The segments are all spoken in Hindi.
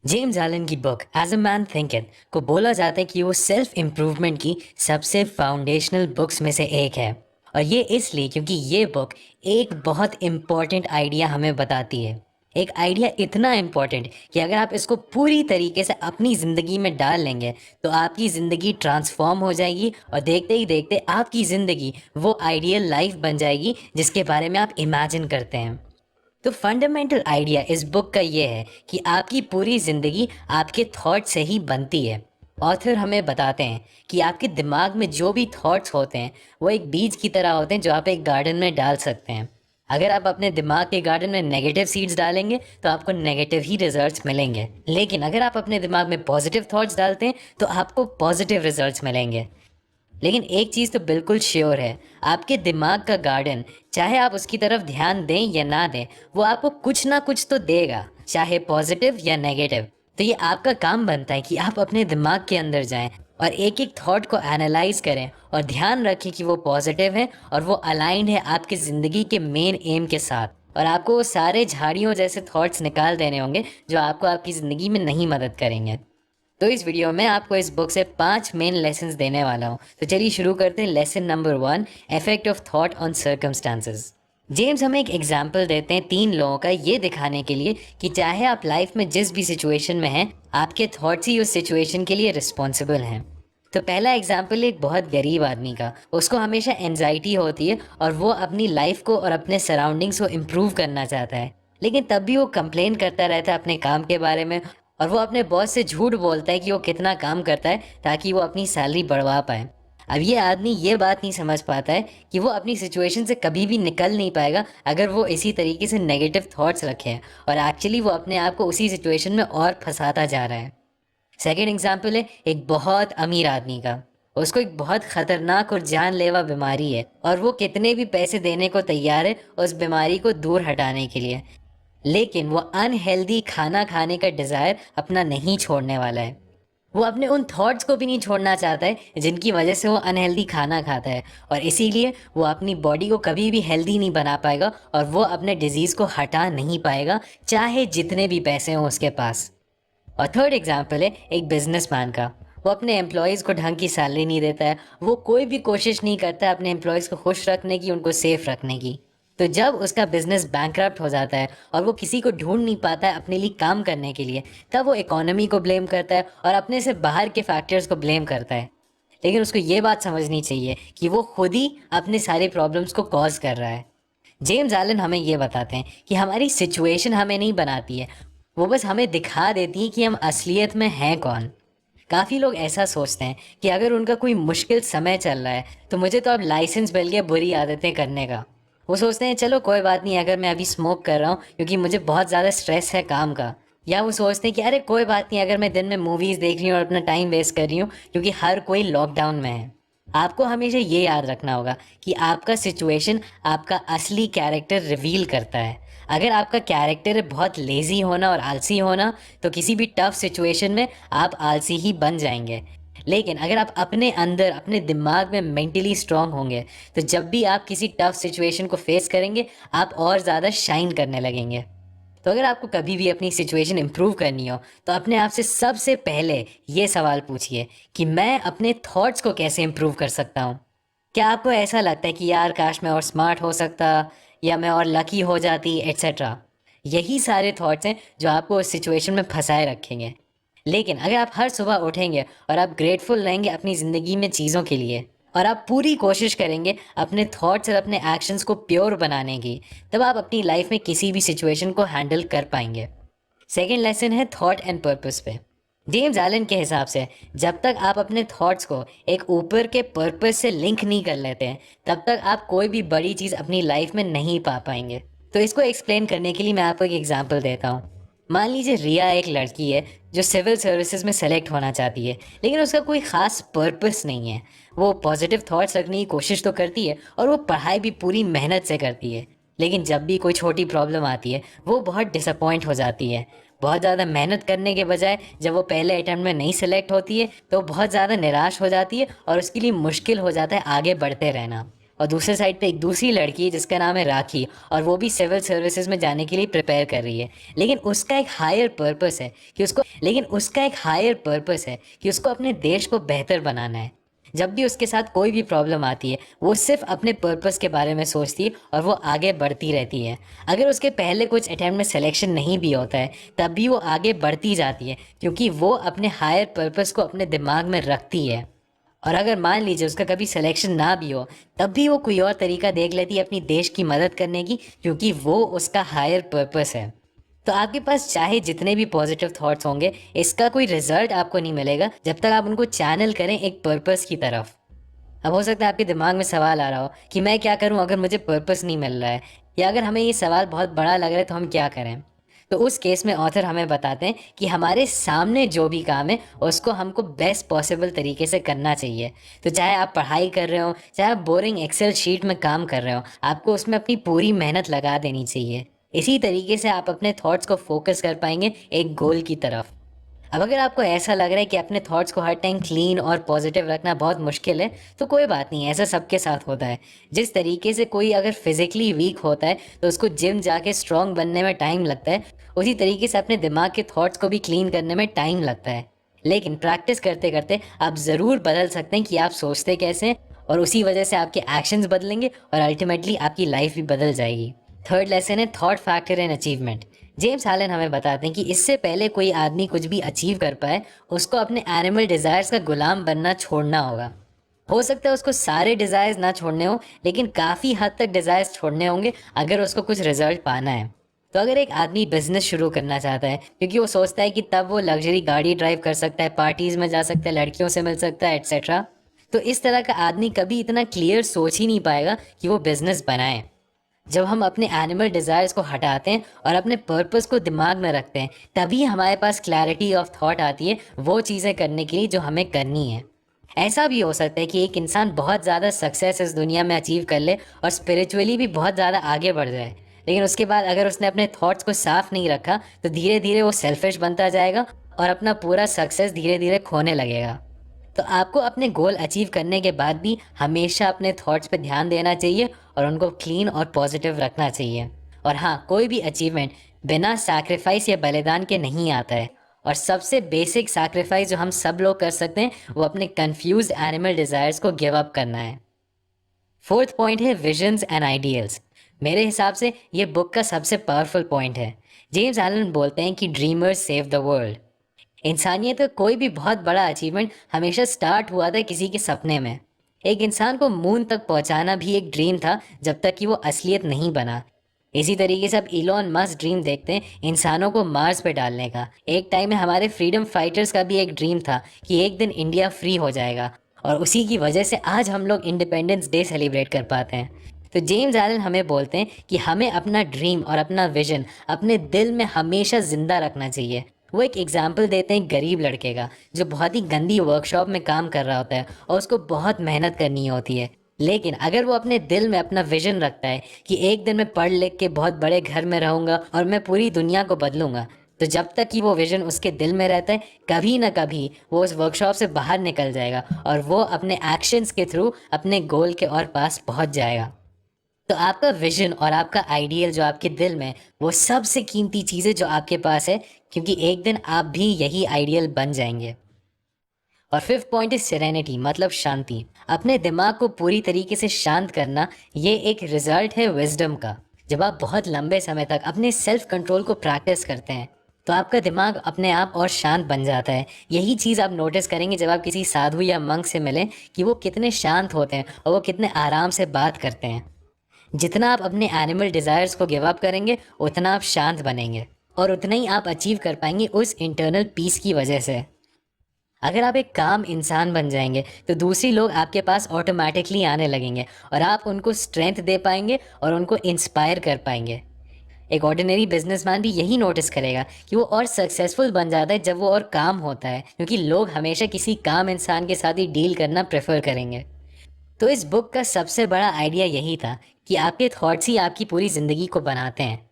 जेम्स एलन की book as a man thinking को बोला जाता है कि वो सेल्फ इम्प्रूवमेंट की सबसे फाउंडेशनल बुक्स में से एक है। और ये इसलिए क्योंकि ये बुक एक बहुत इम्पॉर्टेंट आइडिया हमें बताती है। एक आइडिया इतना इम्पॉर्टेंट कि अगर आप इसको पूरी तरीके से अपनी ज़िंदगी में डाल लेंगे तो आपकी ज़िंदगी ट्रांसफॉर्म हो जाएगी और देखते ही देखते आपकी ज़िंदगी वो आइडियल लाइफ बन जाएगी जिसके बारे में आप इमेजिन करते हैं। तो फंडामेंटल आइडिया इस बुक का ये है कि आपकी पूरी ज़िंदगी आपके थॉट से ही बनती है। ऑथर हमें बताते हैं कि आपके दिमाग में जो भी थॉट्स होते हैं वो एक बीज की तरह होते हैं जो आप एक गार्डन में डाल सकते हैं। अगर आप अपने दिमाग के गार्डन में नेगेटिव सीड्स डालेंगे तो आपको नेगेटिव ही रिजल्ट्स मिलेंगे, लेकिन अगर आप अपने दिमाग में पॉजिटिव थॉट्स डालते हैं तो आपको पॉजिटिव रिजल्ट्स मिलेंगे। लेकिन एक चीज़ तो बिल्कुल श्योर है, आपके दिमाग का गार्डन चाहे आप उसकी तरफ ध्यान दें या ना दें, वो आपको कुछ ना कुछ तो देगा, चाहे पॉजिटिव या नेगेटिव। तो ये आपका काम बनता है कि आप अपने दिमाग के अंदर जाएं और एक एक थॉट को एनालाइज करें और ध्यान रखें कि वो पॉजिटिव है और वो अलाइंड है आपकी ज़िंदगी के मेन एम के साथ। और आपको वो सारे झाड़ियों जैसे थॉट्स निकाल देने होंगे जो आपको आपकी ज़िंदगी में नहीं मदद करेंगे। तो इस वीडियो में आपको इस बुक से 5 मेन लेसन्स देने वाला हूँ। तो चलिए शुरू करते हैं। Lesson number 1, effect of thought on circumstances. James हमें एक एग्जाम्पल देते हैं 3 लोगों का, ये दिखाने के लिए कि चाहे आप लाइफ में जिस भी सिचुएशन में हैं, आपके थॉट्स ही उस सिचुएशन के लिए रिस्पॉन्सिबल हैं। तो पहला एग्जाम्पल एक बहुत गरीब आदमी का। उसको हमेशा एनजाइटी होती है और वो अपनी लाइफ को और अपने सराउंडिंग्स को इम्प्रूव करना चाहता है, लेकिन तब भी वो कंप्लेन करता रहता है अपने काम के बारे में। और वो अपने बॉस से झूठ बोलता है कि वो कितना काम करता है ताकि वो अपनी सैलरी बढ़वा पाए। अब ये आदमी ये बात नहीं समझ पाता है कि वो अपनी सिचुएशन से कभी भी निकल नहीं पाएगा अगर वो इसी तरीके से नेगेटिव थॉट्स रखे, और एक्चुअली वो अपने आप को उसी सिचुएशन में और फंसाता जा रहा है। सेकेंड एग्जाम्पल है एक बहुत अमीर आदमी का। उसको एक बहुत खतरनाक और जानलेवा बीमारी है और वो कितने भी पैसे देने को तैयार है उस बीमारी को दूर हटाने के लिए, लेकिन वो अनहेल्दी खाना खाने का डिज़ायर अपना नहीं छोड़ने वाला है। वो अपने उन थॉट्स को भी नहीं छोड़ना चाहता है जिनकी वजह से वो अनहेल्दी खाना खाता है, और इसीलिए वो अपनी बॉडी को कभी भी हेल्दी नहीं बना पाएगा और वो अपने डिजीज़ को हटा नहीं पाएगा चाहे जितने भी पैसे हों उसके पास। और थर्ड एग्जाम्पल है एक बिजनेसमैन का। वो अपने एम्प्लॉयज़ को ढंग की सैलरी नहीं देता है। वो कोई भी कोशिश नहीं करता है अपने एम्प्लॉयज़ को खुश रखने की, उनको सेफ रखने की। तो जब उसका बिजनेस बैंकरप्ट हो जाता है और वो किसी को ढूंढ नहीं पाता है अपने लिए काम करने के लिए, तब वो इकोनॉमी को ब्लेम करता है और अपने से बाहर के फैक्टर्स को ब्लेम करता है। लेकिन उसको ये बात समझनी चाहिए कि वो खुद ही अपने सारे प्रॉब्लम्स को कॉज कर रहा है। जेम्स एलन हमें ये बताते हैं कि हमारी सिचुएशन हमें नहीं बनाती है, वो बस हमें दिखा देती है कि हम असलियत में हैं कौन। काफ़ी लोग ऐसा सोचते हैं कि अगर उनका कोई मुश्किल समय चल रहा है तो मुझे तो अब लाइसेंस मिल गया बुरी आदतें करने का। वो सोचते हैं चलो कोई बात नहीं अगर मैं अभी स्मोक कर रहा हूँ क्योंकि मुझे बहुत ज़्यादा स्ट्रेस है काम का। या वो सोचते हैं कि अरे कोई बात नहीं अगर मैं दिन में मूवीज़ देख रही हूँ और अपना टाइम वेस्ट कर रही हूँ क्योंकि हर कोई लॉकडाउन में है। आपको हमेशा ये याद रखना होगा कि आपका सिचुएशन आपका असली कैरेक्टर रिवील करता है। अगर आपका कैरेक्टर है बहुत लेज़ी होना और आलसी होना, तो किसी भी टफ सिचुएशन में आप आलसी ही बन जाएंगे। लेकिन अगर आप अपने अंदर अपने दिमाग में मेंटली स्ट्रांग होंगे तो जब भी आप किसी टफ सिचुएशन को फेस करेंगे आप और ज़्यादा शाइन करने लगेंगे। तो अगर आपको कभी भी अपनी सिचुएशन इम्प्रूव करनी हो तो अपने आप से सबसे पहले ये सवाल पूछिए कि मैं अपने थॉट्स को कैसे इम्प्रूव कर सकता हूँ। क्या आपको ऐसा लगता है कि यार काश मैं और स्मार्ट हो सकता, या मैं और लकी हो जाती, एट्सेट्रा। यही सारे थॉट्स हैं जो आपको उस सिचुएशन में फंसाए रखेंगे। लेकिन अगर आप हर सुबह उठेंगे और आप ग्रेटफुल रहेंगे अपनी ज़िंदगी में चीज़ों के लिए, और आप पूरी कोशिश करेंगे अपने थॉट्स और अपने एक्शंस को प्योर बनाने की, तब आप अपनी लाइफ में किसी भी सिचुएशन को हैंडल कर पाएंगे। सेकेंड लेसन है थॉट एंड पर्पस पे। जेम्स एलन के हिसाब से जब तक आप अपने थॉट्स को एक ऊपर के पर्पस से लिंक नहीं कर लेते हैं तब तक आप कोई भी बड़ी चीज़ अपनी लाइफ में नहीं पा पाएंगे। तो इसको एक्सप्लेन करने के लिए मैं आपको एक एग्जांपल देता हूँ। मान लीजिए रिया एक लड़की है जो सिविल सर्विसेज में सेलेक्ट होना चाहती है, लेकिन उसका कोई ख़ास पर्पस नहीं है। वो पॉजिटिव थॉट्स रखने की कोशिश तो करती है और वो पढ़ाई भी पूरी मेहनत से करती है, लेकिन जब भी कोई छोटी प्रॉब्लम आती है वो बहुत डिसअपॉइंट हो जाती है। बहुत ज़्यादा मेहनत करने के बजाय जब वो पहले अटैम्प्ट में नहीं सेलेक्ट होती है तो बहुत ज़्यादा निराश हो जाती है और उसके लिए मुश्किल हो जाता है आगे बढ़ते रहना। और दूसरे साइड पे एक दूसरी लड़की है जिसका नाम है राखी, और वो भी सिविल सर्विसेज में जाने के लिए प्रिपेयर कर रही है। लेकिन उसका एक हायर पर्पस है कि उसको अपने देश को बेहतर बनाना है। जब भी उसके साथ कोई भी प्रॉब्लम आती है, वो सिर्फ अपने पर्पस के बारे में सोचती है और वो आगे बढ़ती रहती है। अगर उसके पहले कुछ अटैम्प्ट में सिलेक्शन नहीं भी होता है, तब भी वो आगे बढ़ती जाती है, क्योंकि वो अपने हायर पर्पस को अपने दिमाग में रखती है। और अगर मान लीजिए उसका कभी सिलेक्शन ना भी हो, तब भी वो कोई और तरीका देख लेती है अपनी देश की मदद करने की, क्योंकि वो उसका हायर पर्पस है। तो आपके पास चाहे जितने भी पॉजिटिव थॉट्स होंगे, इसका कोई रिजल्ट आपको नहीं मिलेगा जब तक आप उनको चैनल करें एक पर्पस की तरफ। अब हो सकता है आपके दिमाग में सवाल आ रहा हो कि मैं क्या करूं अगर मुझे पर्पस नहीं मिल रहा है, या अगर हमें ये सवाल बहुत बड़ा लग रहा है तो हम क्या करें। तो उस केस में ऑथर हमें बताते हैं कि हमारे सामने जो भी काम है उसको हमको बेस्ट पॉसिबल तरीके से करना चाहिए। तो चाहे आप पढ़ाई कर रहे हो, चाहे आप बोरिंग एक्सेल शीट में काम कर रहे हो, आपको उसमें अपनी पूरी मेहनत लगा देनी चाहिए। इसी तरीके से आप अपने थॉट्स को फोकस कर पाएंगे एक गोल की तरफ। अब अगर आपको ऐसा लग रहा है कि अपने थॉट्स को हर टाइम क्लीन और पॉजिटिव रखना बहुत मुश्किल है, तो कोई बात नहीं, ऐसा सबके साथ होता है। जिस तरीके से कोई अगर फिजिकली वीक होता है तो उसको जिम जाके स्ट्रांग बनने में टाइम लगता है, उसी तरीके से अपने दिमाग के थॉट्स को भी क्लीन करने में टाइम लगता है। लेकिन प्रैक्टिस करते करते आप ज़रूर बदल सकते हैं कि आप सोचते कैसे हैं, और उसी वजह से आपके एक्शंस बदलेंगे और अल्टीमेटली आपकी लाइफ भी बदल जाएगी। थर्ड लेसन है thought factor and achievement. James Allen हमें बताते हैं कि इससे पहले कोई आदमी कुछ भी अचीव कर पाए, उसको अपने एनिमल डिज़ायर्स का गुलाम बनना छोड़ना होगा। हो सकता है उसको सारे डिज़ायर्स ना छोड़ने हो, लेकिन काफ़ी हद तक डिज़ायर्स छोड़ने होंगे अगर उसको कुछ रिजल्ट पाना है। तो अगर एक आदमी बिजनेस शुरू करना चाहता है क्योंकि वो सोचता है कि तब वो लग्जरी गाड़ी ड्राइव कर सकता है, पार्टीज में जा सकता है, लड़कियों से मिल सकता है, एट्सेट्रा, तो इस तरह का आदमी कभी इतना क्लियर सोच ही नहीं पाएगा कि वो बिजनेस बनाए। जब हम अपने एनिमल डिज़ायर्स को हटाते हैं और अपने पर्पस को दिमाग में रखते हैं, तभी हमारे पास क्लैरिटी ऑफ थॉट आती है वो चीज़ें करने के लिए जो हमें करनी है। ऐसा भी हो सकता है कि एक इंसान बहुत ज़्यादा सक्सेस इस दुनिया में अचीव कर ले और स्पिरिचुअली भी बहुत ज़्यादा आगे बढ़ जाए, लेकिन उसके बाद अगर उसने अपने थॉट्स को साफ नहीं रखा तो धीरे धीरे वो सेल्फिश बनता जाएगा और अपना पूरा सक्सेस धीरे धीरे खोने लगेगा। तो आपको अपने गोल अचीव करने के बाद भी हमेशा अपने थॉट्स पे ध्यान देना चाहिए और उनको क्लीन और पॉजिटिव रखना चाहिए। और हाँ, कोई भी अचीवमेंट बिना सैक्रिफाइस या बलिदान के नहीं आता है, और सबसे बेसिक सैक्रिफाइस जो हम सब लोग कर सकते हैं वो अपने कंफ्यूज एनिमल डिज़ायर्स को गिव अप करना है। फोर्थ पॉइंट है विजन्स एंड आइडियल्स। मेरे हिसाब से ये बुक का सबसे पावरफुल पॉइंट है। जेम्स एलन बोलते हैं कि ड्रीमर्स सेव द वर्ल्ड। इंसानियत का कोई भी बहुत बड़ा अचीवमेंट हमेशा स्टार्ट हुआ था किसी के सपने में। एक इंसान को मून तक पहुंचाना भी एक ड्रीम था जब तक कि वो असलियत नहीं बना। इसी तरीके से अब इलॉन मस्क ड्रीम देखते हैं इंसानों को मार्स पे डालने का। एक टाइम में हमारे फ्रीडम फाइटर्स का भी एक ड्रीम था कि एक दिन इंडिया फ्री हो जाएगा, और उसी की वजह से आज हम लोग इंडिपेंडेंस डे सेलिब्रेट कर पाते हैं। तो जेम्स एलन हमें बोलते हैं कि हमें अपना ड्रीम और अपना विजन अपने दिल में हमेशा जिंदा रखना चाहिए। वो एक एग्जाम्पल देते हैं गरीब लड़के का जो बहुत ही गंदी वर्कशॉप में काम कर रहा होता है और उसको बहुत मेहनत करनी होती है, लेकिन अगर वो अपने दिल में अपना विजन रखता है कि एक दिन मैं पढ़ लिख के बहुत बड़े घर में रहूँगा और मैं पूरी दुनिया को बदलूंगा, तो जब तक कि वो विजन उसके दिल में रहता है, कभी ना कभी वो उस वर्कशॉप से बाहर निकल जाएगा और वो अपने एक्शंस के थ्रू अपने गोल के और पास पहुंच जाएगा। तो आपका विजन और आपका आइडियल जो आपके दिल में, वो सबसे कीमती चीज़ है जो आपके पास है, क्योंकि एक दिन आप भी यही आइडियल बन जाएंगे। और फिफ्थ पॉइंट इज सेरेनिटी, मतलब शांति। अपने दिमाग को पूरी तरीके से शांत करना, ये एक रिजल्ट है विजडम का। जब आप बहुत लंबे समय तक अपने सेल्फ कंट्रोल को प्रैक्टिस करते हैं तो आपका दिमाग अपने आप और शांत बन जाता है। यही चीज़ आप नोटिस करेंगे जब आप किसी साधु या मंक से मिलें कि वो कितने शांत होते हैं और वो कितने आराम से बात करते हैं। जितना आप अपने एनिमल डिज़ायर्स को गिव अप करेंगे, उतना आप शांत बनेंगे और उतना ही आप अचीव कर पाएंगे उस इंटरनल पीस की वजह से। अगर आप एक काम इंसान बन जाएंगे तो दूसरी लोग आपके पास ऑटोमेटिकली आने लगेंगे और आप उनको स्ट्रेंथ दे पाएंगे और उनको इंस्पायर कर पाएंगे। एक ऑर्डिनरी बिजनेसमैन भी यही नोटिस करेगा कि वो और सक्सेसफुल बन जाता है जब वो और काम होता है, क्योंकि लोग हमेशा किसी काम इंसान के साथ ही डील करना प्रेफर करेंगे। तो इस बुक का सबसे बड़ा आइडिया यही था कि आपके थॉट्स ही आपकी पूरी ज़िंदगी को बनाते हैं।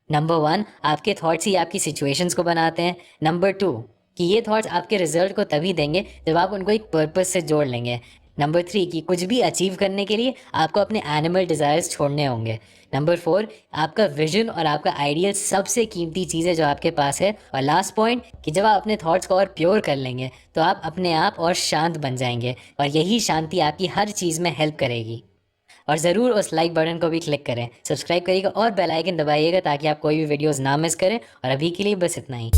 नंबर 1, आपके थॉट्स ही आपकी सिचुएशंस को बनाते हैं। नंबर 2, कि ये थॉट्स आपके रिजल्ट को तभी देंगे जब आप उनको एक पर्पस से जोड़ लेंगे। नंबर 3 कि कुछ भी अचीव करने के लिए आपको अपने एनिमल डिज़ायर्स छोड़ने होंगे। नंबर 4 आपका विजन और आपका आइडियल सबसे कीमती चीज़ है जो आपके पास है। और लास्ट पॉइंट कि जब आप अपने थॉट्स को और प्योर कर लेंगे तो आप अपने आप और शांत बन जाएंगे, और यही शांति आपकी हर चीज़ में हेल्प करेगी। और ज़रूर उस लाइक बटन को भी क्लिक करें, सब्सक्राइब करिएगा और बेल आइकन दबाइएगा ताकि आप कोई भी वीडियोस ना मिस करें। और अभी के लिए बस इतना ही।